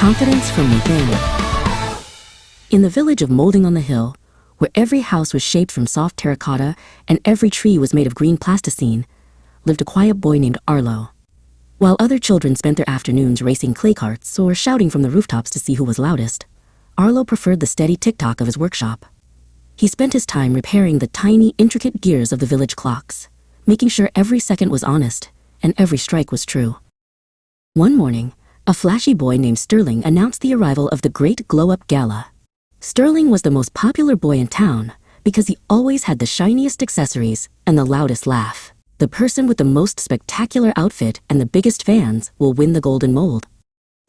Confidence from within. In the village of Molding on the Hill, where every house was shaped from soft terracotta and every tree was made of green plasticine, lived a quiet boy named Arlo. While other children spent their afternoons racing clay carts or shouting from the rooftops to see who was loudest, Arlo preferred the steady tick-tock of his workshop. He spent his time repairing the tiny, intricate gears of the village clocks, making sure every second was honest and every strike was true. One morning, a flashy boy named Sterling announced the arrival of the Great Glow-Up Gala. Sterling was the most popular boy in town because he always had the shiniest accessories and the loudest laugh. The person with the most spectacular outfit and the biggest fans will win the golden mold.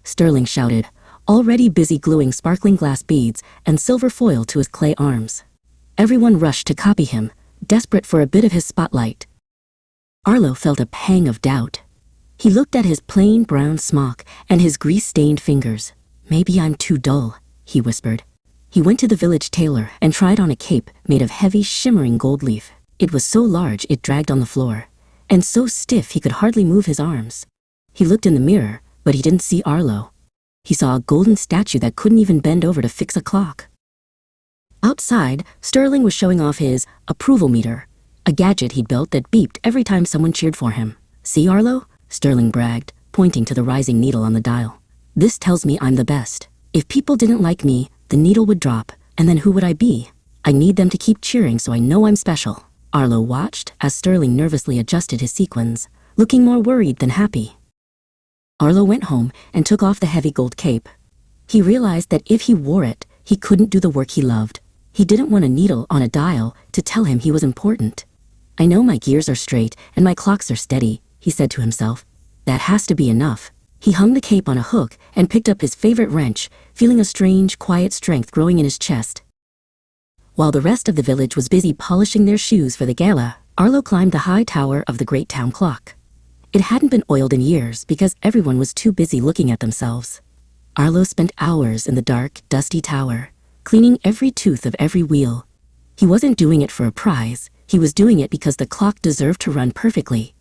Sterling shouted, already busy gluing sparkling glass beads and silver foil to his clay arms. Everyone rushed to copy him, desperate for a bit of his spotlight. Arlo felt a pang of doubt. He looked at his plain brown smock and his grease-stained fingers. Maybe I'm too dull, he whispered. He went to the village tailor and tried on a cape made of heavy, shimmering gold leaf. It was so large it dragged on the floor, and so stiff he could hardly move his arms. He looked in the mirror, but he didn't see Arlo. He saw a golden statue that couldn't even bend over to fix a clock. Outside, Sterling was showing off his approval meter, a gadget he'd built that beeped every time someone cheered for him. See, Arlo? Sterling bragged, pointing to the rising needle on the dial. This tells me I'm the best. If people didn't like me, the needle would drop, and then who would I be? I need them to keep cheering so I know I'm special. Arlo watched as Sterling nervously adjusted his sequins, looking more worried than happy. Arlo went home and took off the heavy gold cape. He realized that if he wore it, he couldn't do the work he loved. He didn't want a needle on a dial to tell him he was important. I know my gears are straight and my clocks are steady, he said to himself. That has to be enough. He hung the cape on a hook and picked up his favorite wrench, feeling a strange, quiet strength growing in his chest. While the rest of the village was busy polishing their shoes for the gala, Arlo climbed the high tower of the great town clock. It hadn't been oiled in years because everyone was too busy looking at themselves. Arlo spent hours in the dark, dusty tower, cleaning every tooth of every wheel. He wasn't doing it for a prize. He was doing it because the clock deserved to run perfectly.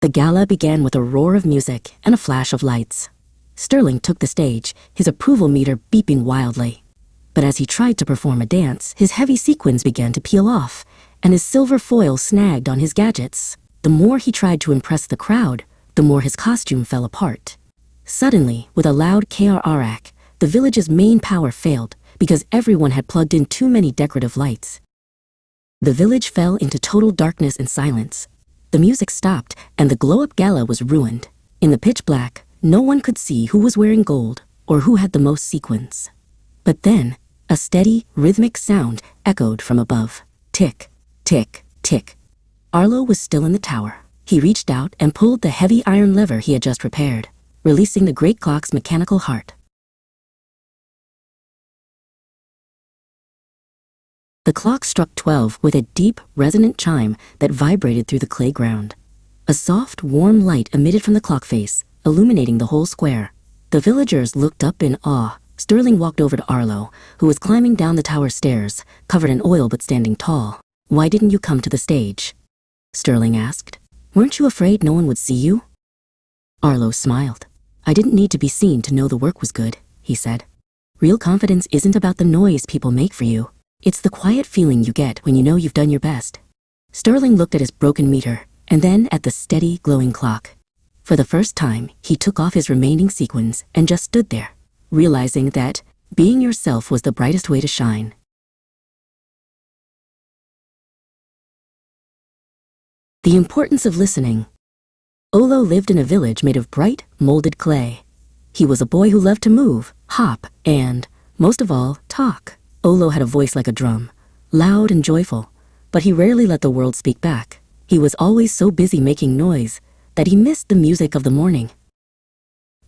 The gala began with a roar of music and a flash of lights. Sterling took the stage, his approval meter beeping wildly. But as he tried to perform a dance, his heavy sequins began to peel off, and his silver foil snagged on his gadgets. The more he tried to impress the crowd, the more his costume fell apart. Suddenly, with a loud krrrak, the village's main power failed because everyone had plugged in too many decorative lights. The village fell into total darkness and silence. The music stopped, and the glow-up gala was ruined. In the pitch black, no one could see who was wearing gold or who had the most sequins. But then, a steady, rhythmic sound echoed from above. Tick, tick, tick. Arlo was still in the tower. He reached out and pulled the heavy iron lever he had just repaired, releasing the great clock's mechanical heart. The clock struck 12 with a deep, resonant chime that vibrated through the clay ground. A soft, warm light emitted from the clock face, illuminating the whole square. The villagers looked up in awe. Sterling walked over to Arlo, who was climbing down the tower stairs, covered in oil but standing tall. Why didn't you come to the stage? Sterling asked. Weren't you afraid no one would see you? Arlo smiled. I didn't need to be seen to know the work was good, he said. Real confidence isn't about the noise people make for you. It's the quiet feeling you get when you know you've done your best. Sterling looked at his broken meter, and then at the steady, glowing clock. For the first time, he took off his remaining sequins and just stood there, realizing that being yourself was the brightest way to shine. The importance of listening. Olo lived in a village made of bright, molded clay. He was a boy who loved to move, hop, and, most of all, talk. Olo had a voice like a drum, loud and joyful, but he rarely let the world speak back. He was always so busy making noise that he missed the music of the morning.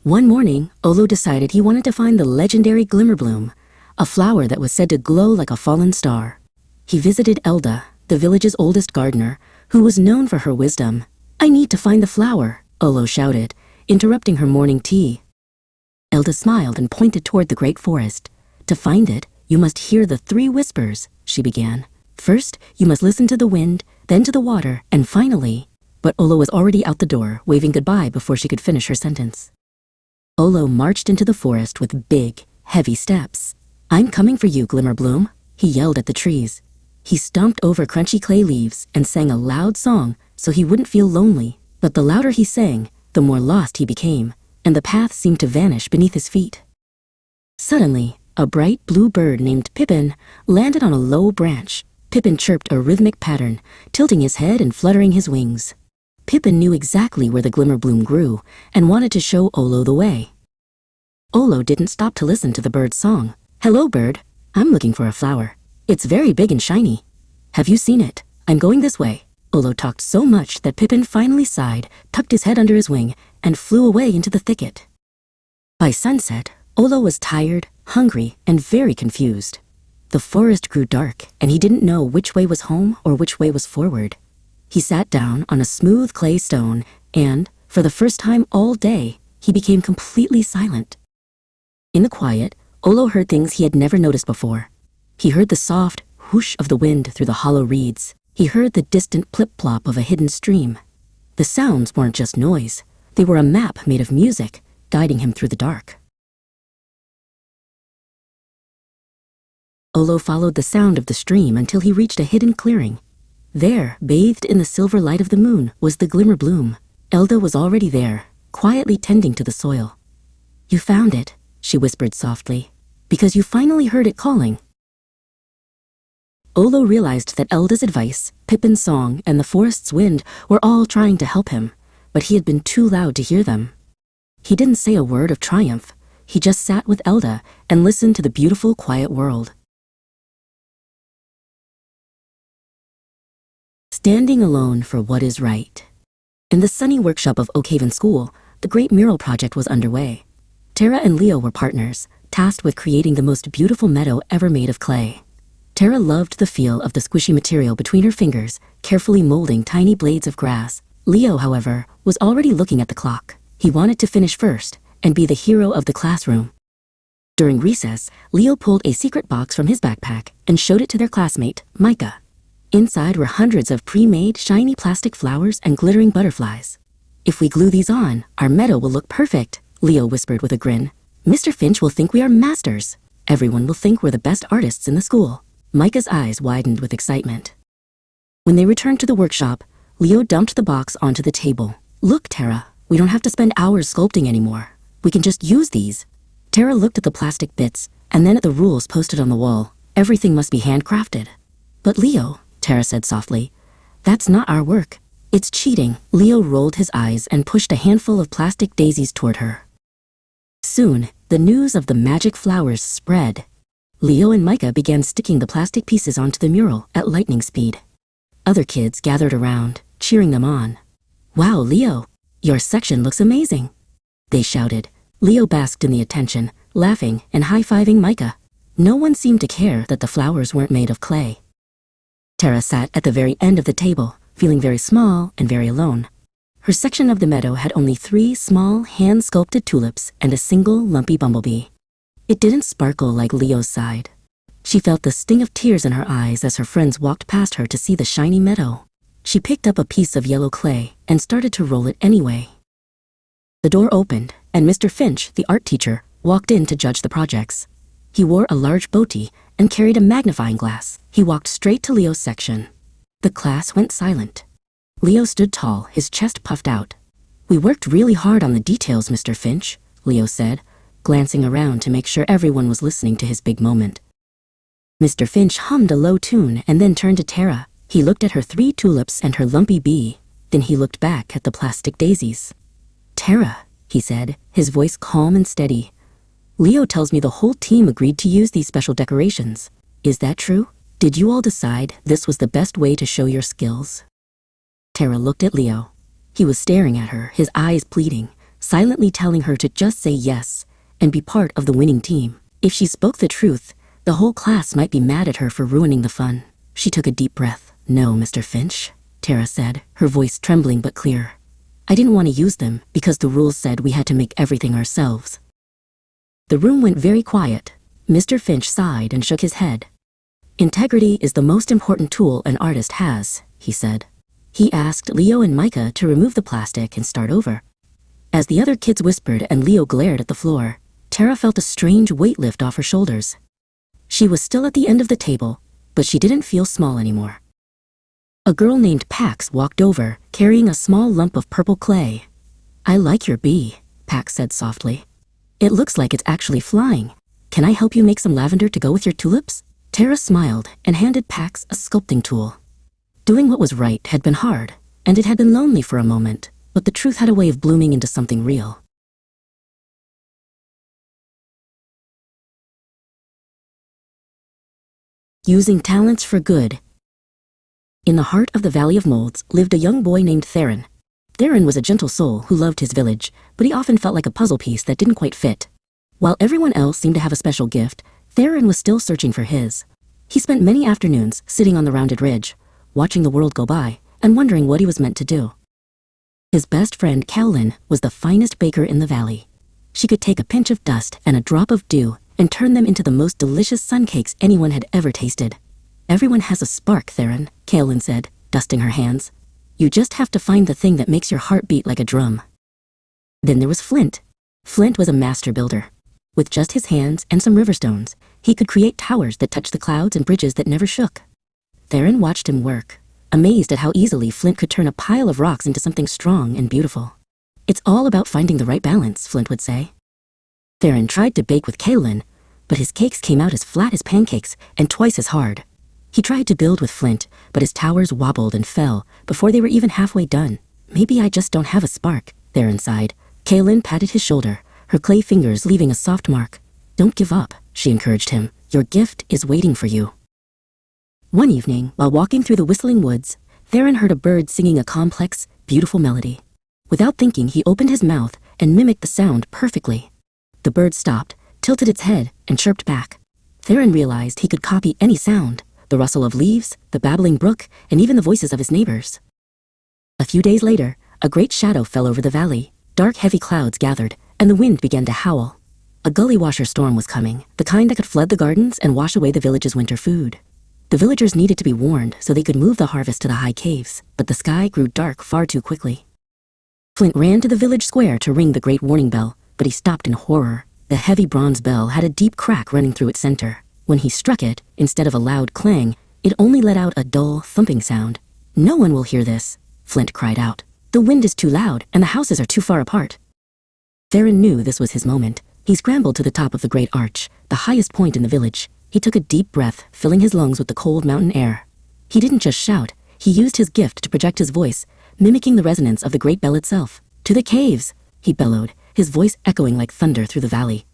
One morning, Olo decided he wanted to find the legendary Glimmerbloom, a flower that was said to glow like a fallen star. He visited Elda, the village's oldest gardener, who was known for her wisdom. I need to find the flower, Olo shouted, interrupting her morning tea. Elda smiled and pointed toward the great forest. To find it, you must hear the 3 whispers, she began. First, you must listen to the wind, then to the water, and finally... But Olo was already out the door, waving goodbye before she could finish her sentence. Olo marched into the forest with big, heavy steps. "I'm coming for you, Glimmerbloom," he yelled at the trees. He stomped over crunchy clay leaves and sang a loud song so he wouldn't feel lonely. But the louder he sang, the more lost he became, and the path seemed to vanish beneath his feet. Suddenly, a bright blue bird named Pippin landed on a low branch. Pippin chirped a rhythmic pattern, tilting his head and fluttering his wings. Pippin knew exactly where the Glimmerbloom grew and wanted to show Olo the way. Olo didn't stop to listen to the bird's song. "Hello, bird. I'm looking for a flower. It's very big and shiny. Have you seen it? I'm going this way." Olo talked so much that Pippin finally sighed, tucked his head under his wing, and flew away into the thicket. By sunset, Olo was tired, hungry, and very confused. The forest grew dark, and he didn't know which way was home or which way was forward. He sat down on a smooth clay stone, and, for the first time all day, he became completely silent. In the quiet, Olo heard things he had never noticed before. He heard the soft whoosh of the wind through the hollow reeds. He heard the distant plip-plop of a hidden stream. The sounds weren't just noise. They were a map made of music, guiding him through the dark. Olo followed the sound of the stream until he reached a hidden clearing. There, bathed in the silver light of the moon, was the Glimmerbloom. Elda was already there, quietly tending to the soil. "You found it," she whispered softly, "because you finally heard it calling." Olo realized that Elda's advice, Pippin's song, and the forest's wind were all trying to help him, but he had been too loud to hear them. He didn't say a word of triumph. He just sat with Elda and listened to the beautiful, quiet world. Standing alone for what is right. In the sunny workshop of Oakhaven School, the great mural project was underway. Tara and Leo were partners, tasked with creating the most beautiful meadow ever made of clay. Tara loved the feel of the squishy material between her fingers, carefully molding tiny blades of grass. Leo, however, was already looking at the clock. He wanted to finish first and be the hero of the classroom. During recess, Leo pulled a secret box from his backpack and showed it to their classmate, Micah. Inside were hundreds of pre-made shiny plastic flowers and glittering butterflies. "If we glue these on, our meadow will look perfect," Leo whispered with a grin. "Mr. Finch will think we are masters. Everyone will think we're the best artists in the school." Micah's eyes widened with excitement. When they returned to the workshop, Leo dumped the box onto the table. "Look, Tara, we don't have to spend hours sculpting anymore. We can just use these." Tara looked at the plastic bits and then at the rules posted on the wall. Everything must be handcrafted. "But Leo," Tara said softly, "that's not our work. It's cheating." Leo rolled his eyes and pushed a handful of plastic daisies toward her. Soon, the news of the magic flowers spread. Leo and Micah began sticking the plastic pieces onto the mural at lightning speed. Other kids gathered around, cheering them on. "Wow, Leo, your section looks amazing," they shouted. Leo basked in the attention, laughing and high-fiving Micah. No one seemed to care that the flowers weren't made of clay. Tara sat at the very end of the table, feeling very small and very alone. Her section of the meadow had only 3 small, hand-sculpted tulips and a single lumpy bumblebee. It didn't sparkle like Leo's side. She felt the sting of tears in her eyes as her friends walked past her to see the shiny meadow. She picked up a piece of yellow clay and started to roll it anyway. The door opened, and Mr. Finch, the art teacher, walked in to judge the projects. He wore a large boatie and carried a magnifying glass. He walked straight to Leo's section. The class went silent. Leo stood tall, his chest puffed out. "We worked really hard on the details, Mr. Finch," Leo said, glancing around to make sure everyone was listening to his big moment. Mr. Finch hummed a low tune and then turned to Tara. He looked at her 3 tulips and her lumpy bee. Then he looked back at the plastic daisies. "Tara," he said, his voice calm and steady. "Leo tells me the whole team agreed to use these special decorations. Is that true? Did you all decide this was the best way to show your skills?" Tara looked at Leo. He was staring at her, his eyes pleading, silently telling her to just say yes and be part of the winning team. If she spoke the truth, the whole class might be mad at her for ruining the fun. She took a deep breath. "No, Mr. Finch," Tara said, her voice trembling but clear. "I didn't want to use them because the rules said we had to make everything ourselves." The room went very quiet. Mr. Finch sighed and shook his head. "Integrity is the most important tool an artist has," he said. He asked Leo and Micah to remove the plastic and start over. As the other kids whispered and Leo glared at the floor, Tara felt a strange weight lift off her shoulders. She was still at the end of the table, but she didn't feel small anymore. A girl named Pax walked over, carrying a small lump of purple clay. "I like your bee," Pax said softly. "It looks like it's actually flying. Can I help you make some lavender to go with your tulips?" Tara smiled and handed Pax a sculpting tool. Doing what was right had been hard, and it had been lonely for a moment, but the truth had a way of blooming into something real. Using talents for good. In the heart of the Valley of Molds lived a young boy named Theron. Theron was a gentle soul who loved his village, but he often felt like a puzzle piece that didn't quite fit. While everyone else seemed to have a special gift, Theron was still searching for his. He spent many afternoons sitting on the rounded ridge, watching the world go by and wondering what he was meant to do. His best friend, Cowlin, was the finest baker in the valley. She could take a pinch of dust and a drop of dew and turn them into the most delicious sun cakes anyone had ever tasted. "Everyone has a spark, Theron," Cowlin said, dusting her hands. "You just have to find the thing that makes your heart beat like a drum." Then there was Flint. Flint was a master builder. With just his hands and some river stones, he could create towers that touched the clouds and bridges that never shook. Theron watched him work, amazed at how easily Flint could turn a pile of rocks into something strong and beautiful. "It's all about finding the right balance," Flint would say. Theron tried to bake with Cowlin, but his cakes came out as flat as pancakes and twice as hard. He tried to build with Flint, but his towers wobbled and fell before they were even halfway done. "Maybe I just don't have a spark," Theron sighed. Cowlin patted his shoulder, her clay fingers leaving a soft mark. "Don't give up," she encouraged him. "Your gift is waiting for you." One evening, while walking through the whistling woods, Theron heard a bird singing a complex, beautiful melody. Without thinking, he opened his mouth and mimicked the sound perfectly. The bird stopped, tilted its head, and chirped back. Theron realized he could copy any sound, the rustle of leaves, the babbling brook, and even the voices of his neighbors. A few days later, a great shadow fell over the valley. Dark, heavy clouds gathered, and the wind began to howl. A gully washer storm was coming, the kind that could flood the gardens and wash away the village's winter food. The villagers needed to be warned so they could move the harvest to the high caves, but the sky grew dark far too quickly. Flint ran to the village square to ring the great warning bell, but he stopped in horror. The heavy bronze bell had a deep crack running through its center. When he struck it, instead of a loud clang, it only let out a dull, thumping sound. "No one will hear this," Flint cried out. "The wind is too loud, and the houses are too far apart." Theron knew this was his moment. He scrambled to the top of the great arch, the highest point in the village. He took a deep breath, filling his lungs with the cold mountain air. He didn't just shout, he used his gift to project his voice, mimicking the resonance of the great bell itself. "To the caves!" he bellowed, his voice echoing like thunder through the valley.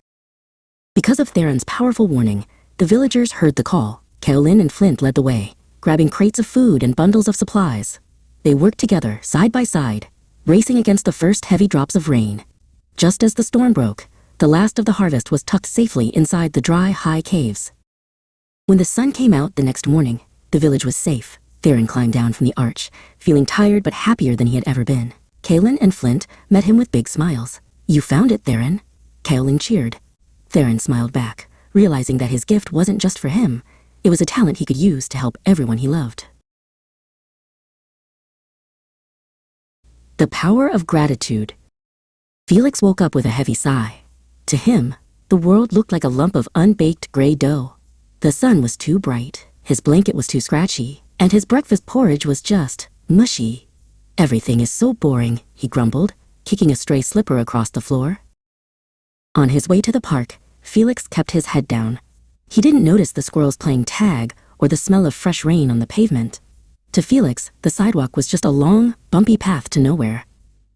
Because of Theron's powerful warning, the villagers heard the call. Cowlin and Flint led the way, grabbing crates of food and bundles of supplies. They worked together, side by side, racing against the first heavy drops of rain. Just as the storm broke, the last of the harvest was tucked safely inside the dry, high caves. When the sun came out the next morning, the village was safe. Theron climbed down from the arch, feeling tired but happier than he had ever been. Cowlin and Flint met him with big smiles. "You found it, Theron." Cowlin cheered. Theron smiled back, realizing that his gift wasn't just for him. It was a talent he could use to help everyone he loved. The power of gratitude. Felix woke up with a heavy sigh. To him, the world looked like a lump of unbaked gray dough. The sun was too bright, his blanket was too scratchy, and his breakfast porridge was just mushy. "Everything is so boring," he grumbled, kicking a stray slipper across the floor. On his way to the park, Felix kept his head down. He didn't notice the squirrels playing tag or the smell of fresh rain on the pavement. To Felix, the sidewalk was just a long, bumpy path to nowhere.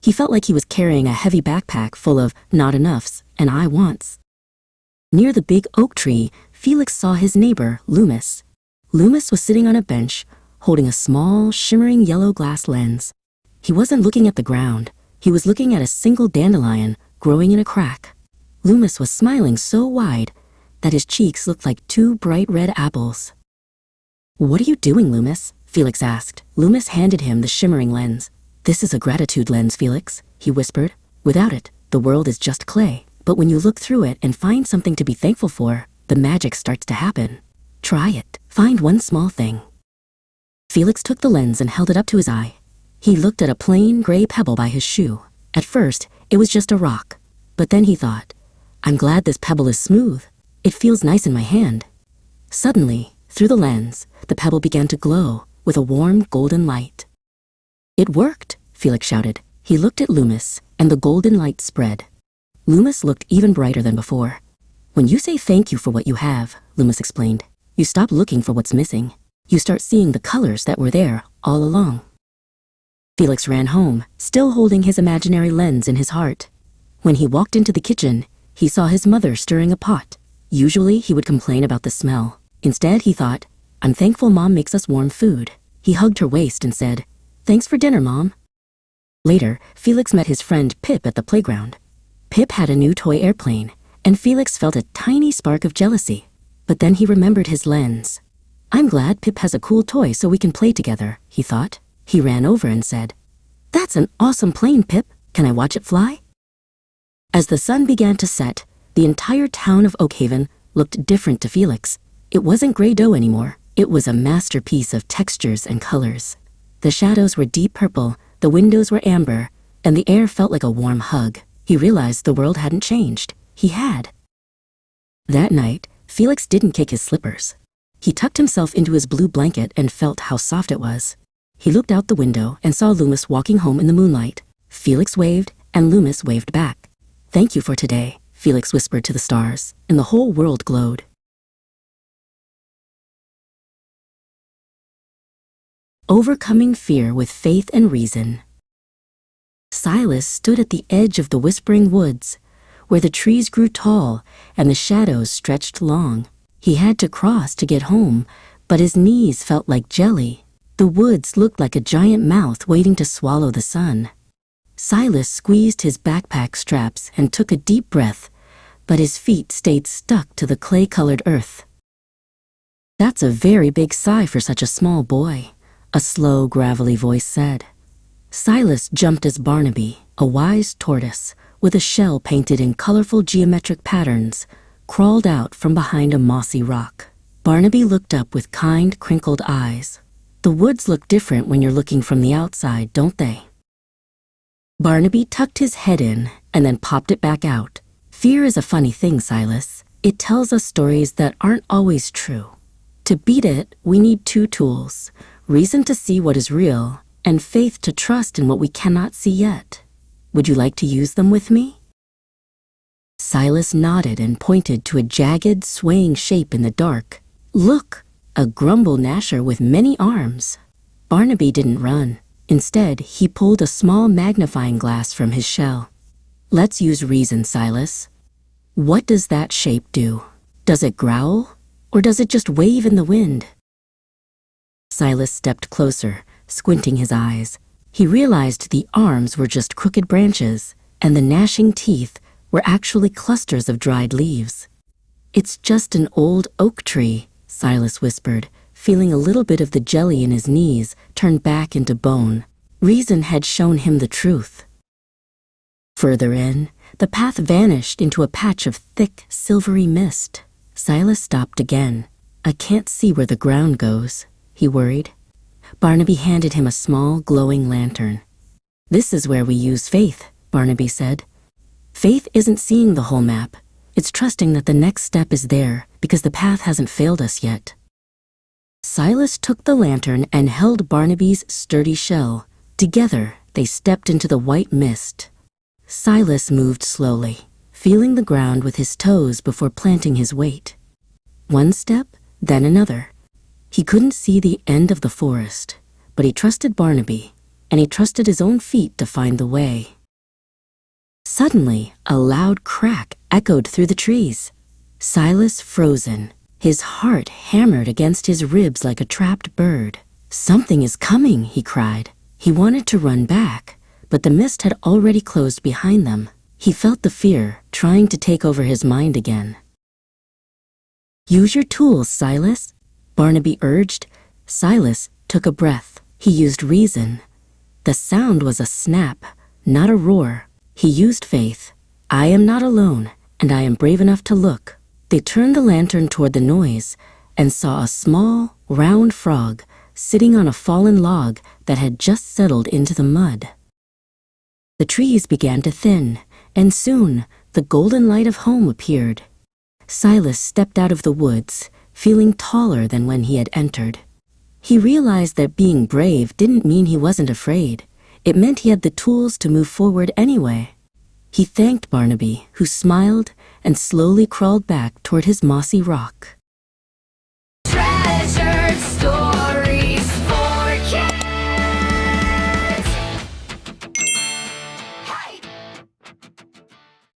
He felt like he was carrying a heavy backpack full of not enoughs and I wants. Near the big oak tree, Felix saw his neighbor, Loomis. Loomis was sitting on a bench, holding a small, shimmering yellow glass lens. He wasn't looking at the ground. He was looking at a single dandelion growing in a crack. Loomis was smiling so wide that his cheeks looked like two bright red apples. "What are you doing, Loomis?" Felix asked. Loomis handed him the shimmering lens. "This is a gratitude lens, Felix," he whispered. "Without it, the world is just clay. But when you look through it and find something to be thankful for, the magic starts to happen. Try it. Find one small thing." Felix took the lens and held it up to his eye. He looked at a plain gray pebble by his shoe. At first, It was just a rock. But then he thought, I'm glad this pebble is smooth. It feels nice in my hand. Suddenly, through the lens, the pebble began to glow with a warm golden light. It worked, Felix shouted. He looked at Loomis, and the golden light spread. Loomis looked even brighter than before. When you say thank you for what you have, Loomis explained, you stop looking for what's missing. You start seeing the colors that were there all along. Felix ran home, still holding his imaginary lens in his heart. When he walked into the kitchen, he saw his mother stirring a pot. Usually, he would complain about the smell. Instead, he thought, I'm thankful Mom makes us warm food. He hugged her waist and said, Thanks for dinner, Mom. Later, Felix met his friend Pip at the playground. Pip had a new toy airplane, and Felix felt a tiny spark of jealousy. But then he remembered his lens. I'm glad Pip has a cool toy so we can play together, he thought. He ran over and said, That's an awesome plane, Pip. Can I watch it fly? As the sun began to set, the entire town of Oakhaven looked different to Felix. It wasn't gray dough anymore. It was a masterpiece of textures and colors. The shadows were deep purple, the windows were amber, and the air felt like a warm hug. He realized the world hadn't changed. He had. That night, Felix didn't kick his slippers. He tucked himself into his blue blanket and felt how soft it was. He looked out the window and saw Loomis walking home in the moonlight. Felix waved, and Loomis waved back. Thank you for today, Felix whispered to the stars, and the whole world glowed. Overcoming fear with faith and reason. Silas stood at the edge of the whispering woods, where the trees grew tall and the shadows stretched long. He had to cross to get home, but his knees felt like jelly. The woods looked like a giant mouth waiting to swallow the sun. Silas squeezed his backpack straps and took a deep breath, but his feet stayed stuck to the clay-colored earth. That's a very big sigh for such a small boy, a slow, gravelly voice said. Silas jumped as Barnaby, a wise tortoise, with a shell painted in colorful geometric patterns, crawled out from behind a mossy rock. Barnaby looked up with kind, crinkled eyes. The woods look different when you're looking from the outside, don't they? Barnaby tucked his head in and then popped it back out. Fear is a funny thing, Silas. It tells us stories that aren't always true. To beat it, we need two tools: reason to see what is real, and faith to trust in what we cannot see yet. Would you like to use them with me? Silas nodded and pointed to a jagged, swaying shape in the dark. Look, a grumble gnasher with many arms. Barnaby didn't run. Instead, he pulled a small magnifying glass from his shell. Let's use reason, Silas. What does that shape do? Does it growl, or does it just wave in the wind? Silas stepped closer, squinting his eyes. He realized the arms were just crooked branches, and the gnashing teeth were actually clusters of dried leaves. It's just an old oak tree, Silas whispered, feeling a little bit of the jelly in his knees turn back into bone. Reason had shown him the truth. Further in, the path vanished into a patch of thick, silvery mist. Silas stopped again. I can't see where the ground goes, he worried. Barnaby handed him a small, glowing lantern. This is where we use faith, Barnaby said. Faith isn't seeing the whole map. It's trusting that the next step is there because the path hasn't failed us yet. Silas took the lantern and held Barnaby's sturdy shell. Together, they stepped into the white mist. Silas moved slowly, feeling the ground with his toes before planting his weight. One step, then another. He couldn't see the end of the forest, but he trusted Barnaby, and he trusted his own feet to find the way. Suddenly, a loud crack echoed through the trees. Silas frozen, his heart hammered against his ribs like a trapped bird. Something is coming, he cried. He wanted to run back, but the mist had already closed behind them. He felt the fear trying to take over his mind again. Use your tools, Silas, Barnaby urged. Silas took a breath. He used reason. The sound was a snap, not a roar. He used faith. I am not alone, and I am brave enough to look. They turned the lantern toward the noise and saw a small, round frog sitting on a fallen log that had just settled into the mud. The trees began to thin, and soon the golden light of home appeared. Silas stepped out of the woods, feeling taller than when he had entered. He realized that being brave didn't mean he wasn't afraid. It meant he had the tools to move forward anyway. He thanked Barnaby, who smiled and slowly crawled back toward his mossy rock.